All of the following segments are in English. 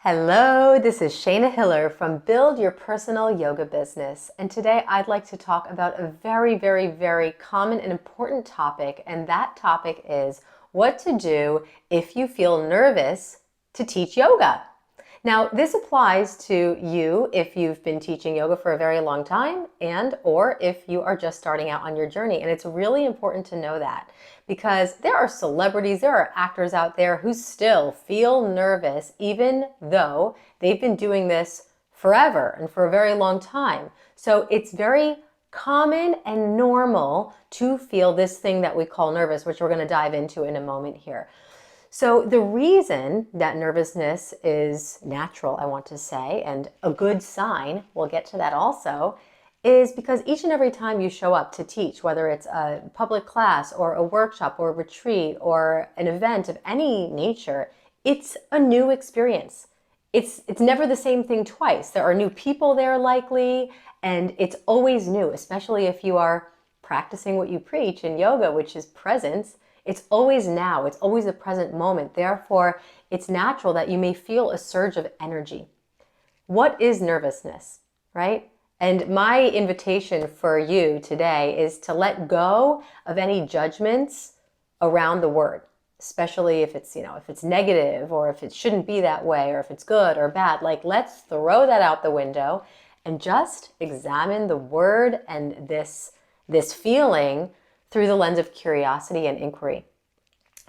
Hello, this is Shayna Hiller from Build Your Personal Yoga Business. And today I'd like to talk about a very common and important topic. And that topic is what to do if you feel nervous to teach yoga. Now, this applies to you if you've been teaching yoga for a very long time or if you are just starting out on your journey. And it's really important to know that because there are celebrities, there are actors out there who still feel nervous even though they've been doing this forever and for a very long time. So it's very common and normal to feel this thing that we call nervous, which we're going to dive into in a moment here. So the reason that nervousness is natural, I want to say, and a good sign, we'll get to that also, is because each and every time you show up to teach, whether it's a public class or a workshop or a retreat or an event of any nature, it's a new experience. It's never the same thing twice. There are new people there likely, and it's always new, especially if you are practicing what you preach in yoga, which is presence. It's always now. It's always a present moment. Therefore, it's natural that you may feel a surge of energy. What is nervousness, right? And my invitation for you today is to let go of any judgments around the word, especially if it's, if it's negative or if it shouldn't be that way or if it's good or bad. Like, let's throw that out the window and just examine the word and this feeling through the lens of curiosity and inquiry.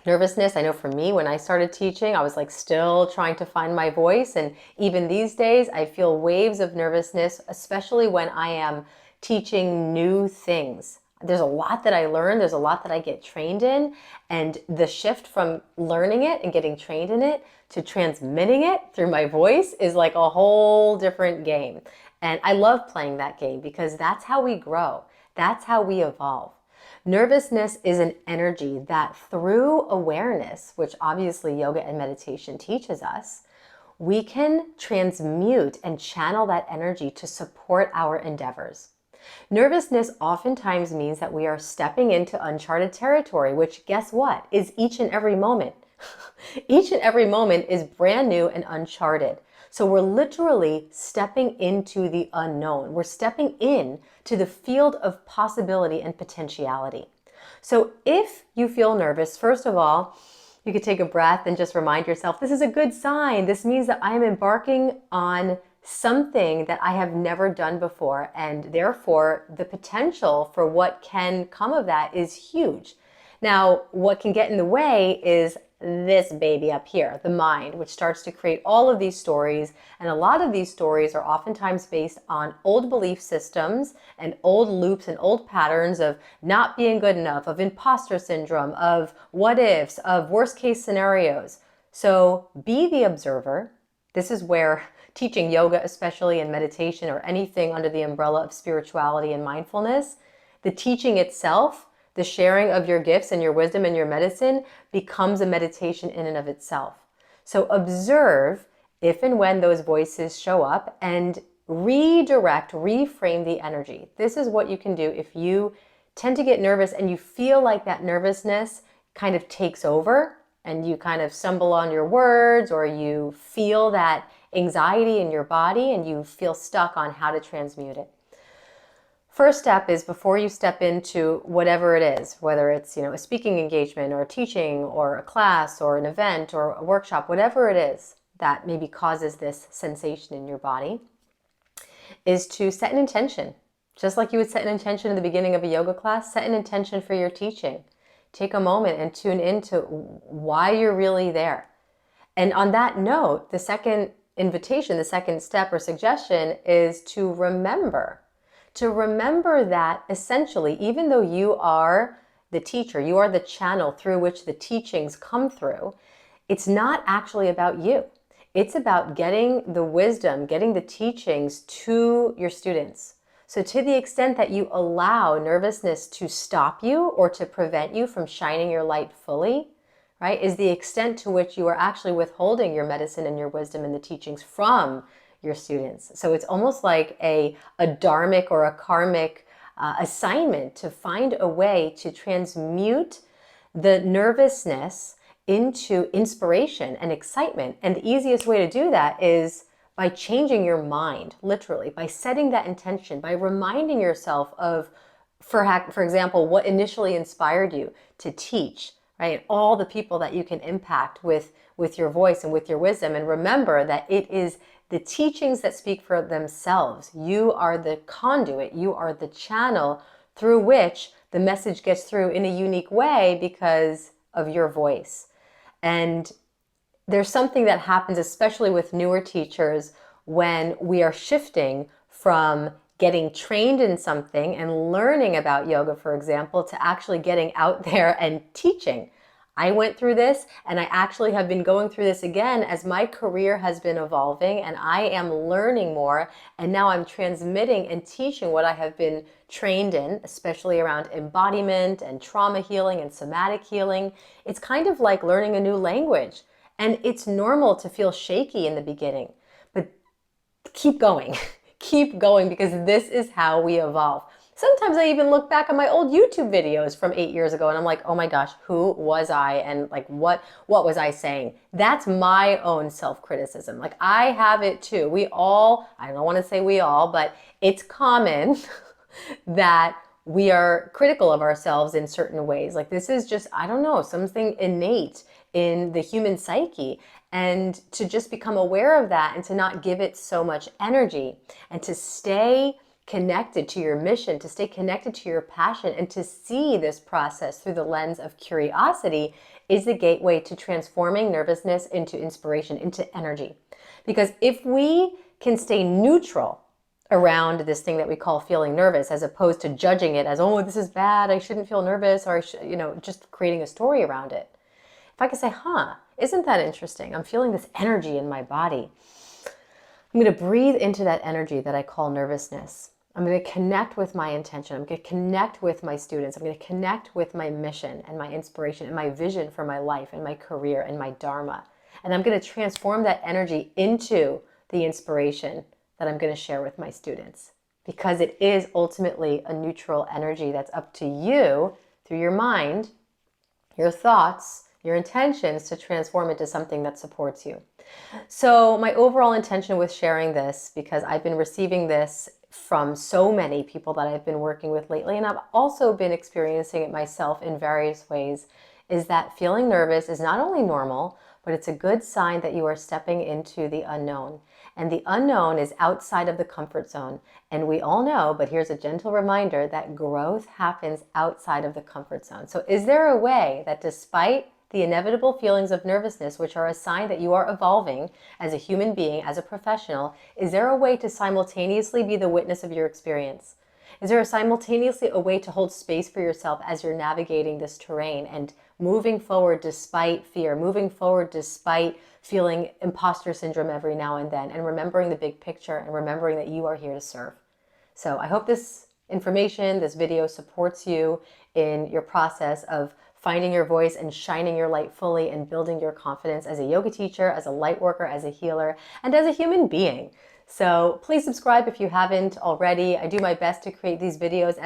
Nervousness, I know for me, when I started teaching, I was still trying to find my voice. And even these days, I feel waves of nervousness, especially when I am teaching new things. There's a lot that I learn. There's a lot that I get trained in. And the shift from learning it and getting trained in it to transmitting it through my voice is like a whole different game. And I love playing that game because that's how we grow. That's how we evolve. Nervousness is an energy that through awareness, which obviously yoga and meditation teaches us, we can transmute and channel that energy to support our endeavors. Nervousness oftentimes means that we are stepping into uncharted territory, which guess what? Is each and every moment. Each and every moment is brand new and uncharted. So we're literally stepping into the unknown. We're stepping in to the field of possibility and potentiality. So if you feel nervous, first of all, you could take a breath and just remind yourself, this is a good sign. This means that I am embarking on something that I have never done before, and therefore the potential for what can come of that is huge. Now, what can get in the way is this baby up here, the mind, which starts to create all of these stories. And a lot of these stories are oftentimes based on old belief systems and old loops and old patterns of not being good enough, of imposter syndrome, of what ifs, of worst case scenarios. So be the observer. This is where teaching yoga, especially in meditation or anything under the umbrella of spirituality and mindfulness, the teaching itself, the sharing of your gifts and your wisdom and your medicine becomes a meditation in and of itself. So observe if and when those voices show up and redirect, reframe the energy. This is what you can do if you tend to get nervous and you feel like that nervousness kind of takes over and you kind of stumble on your words or you feel that anxiety in your body and you feel stuck on how to transmute it. First step is before you step into whatever it is, whether it's a speaking engagement or a teaching or a class or an event or a workshop, whatever it is that maybe causes this sensation in your body, is to set an intention. Just like you would set an intention in the beginning of a yoga class, set an intention for your teaching. Take a moment and tune into why you're really there. And on that note, the second invitation, the second step or suggestion is to remember that essentially, even though you are the teacher, you are the channel through which the teachings come through, it's not actually about you. It's about getting the wisdom, getting the teachings to your students. So to the extent that you allow nervousness to stop you or to prevent you from shining your light fully, right, is the extent to which you are actually withholding your medicine and your wisdom and the teachings from your students. So it's almost like a dharmic or a karmic assignment to find a way to transmute the nervousness into inspiration and excitement. And the easiest way to do that is by changing your mind, literally, by setting that intention, by reminding yourself of, for example, what initially inspired you to teach, right? All the people that you can impact with your voice and with your wisdom. And remember that it is the teachings that speak for themselves. You are the conduit, you are the channel through which the message gets through in a unique way because of your voice. And there's something that happens, especially with newer teachers, when we are shifting from getting trained in something and learning about yoga, for example, to actually getting out there and teaching. I went through this, and I actually have been going through this again as my career has been evolving and I am learning more, and now I'm transmitting and teaching what I have been trained in, especially around embodiment and trauma healing and somatic healing. It's kind of like learning a new language, and it's normal to feel shaky in the beginning, but keep going. Keep going, because this is how we evolve. Sometimes I even look back at my old YouTube videos from 8 years ago and I'm like, oh my gosh, who was I? And like, what was I saying? That's my own self-criticism. Like, I have it too. We all, I don't want to say we all, but it's common that we are critical of ourselves in certain ways. Like, this is just, I don't know, something innate in the human psyche. And to just become aware of that and to not give it so much energy, and to stay connected to your mission, to stay connected to your passion, and to see this process through the lens of curiosity is the gateway to transforming nervousness into inspiration, into energy. Because if we can stay neutral around this thing that we call feeling nervous, as opposed to judging it as, oh, this is bad, I shouldn't feel nervous, or just creating a story around it. If I could say, isn't that interesting? I'm feeling this energy in my body. I'm going to breathe into that energy that I call nervousness. I'm going to connect with my intention. I'm going to connect with my students. I'm going to connect with my mission and my inspiration and my vision for my life and my career and my dharma. And I'm going to transform that energy into the inspiration that I'm going to share with my students. Because it is ultimately a neutral energy that's up to you through your mind, your thoughts, your intentions, to transform into something that supports you. So my overall intention with sharing this, because I've been receiving this from so many people that I've been working with lately, and I've also been experiencing it myself in various ways, is that feeling nervous is not only normal, but it's a good sign that you are stepping into the unknown. And the unknown is outside of the comfort zone. And we all know, but here's a gentle reminder, that growth happens outside of the comfort zone. So is there a way that, despite the inevitable feelings of nervousness, which are a sign that you are evolving as a human being, as a professional, is there a way to simultaneously be the witness of your experience? Is there simultaneously a way to hold space for yourself as you're navigating this terrain and moving forward despite fear, moving forward despite feeling imposter syndrome every now and then, and remembering the big picture and remembering that you are here to serve? So I hope this information, this video, supports you in your process of finding your voice and shining your light fully and building your confidence as a yoga teacher, as a light worker, as a healer, and as a human being. So please subscribe if you haven't already. I do my best to create these videos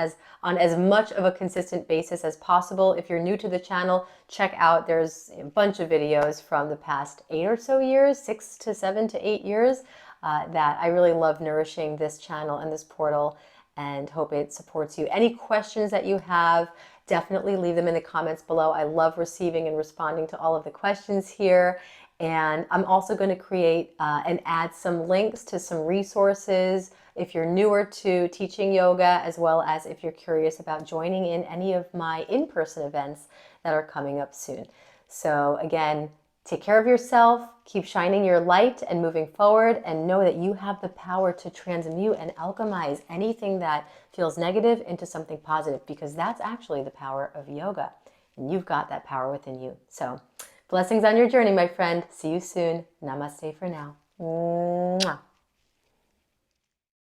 on as much of a consistent basis as possible. If you're new to the channel, check out, there's a bunch of videos from the past 8 or so years, 6 to 7 to 8 years, that I really love nourishing this channel and this portal, and hope it supports you. Any questions that you have, definitely leave them in the comments below. I love receiving and responding to all of the questions here. And I'm also going to create and add some links to some resources if you're newer to teaching yoga, as well as if you're curious about joining in any of my in-person events that are coming up soon. So again, take care of yourself, keep shining your light and moving forward, and know that you have the power to transmute and alchemize anything that feels negative into something positive, because that's actually the power of yoga. And you've got that power within you. So blessings on your journey, my friend. See you soon. Namaste for now. Mwah.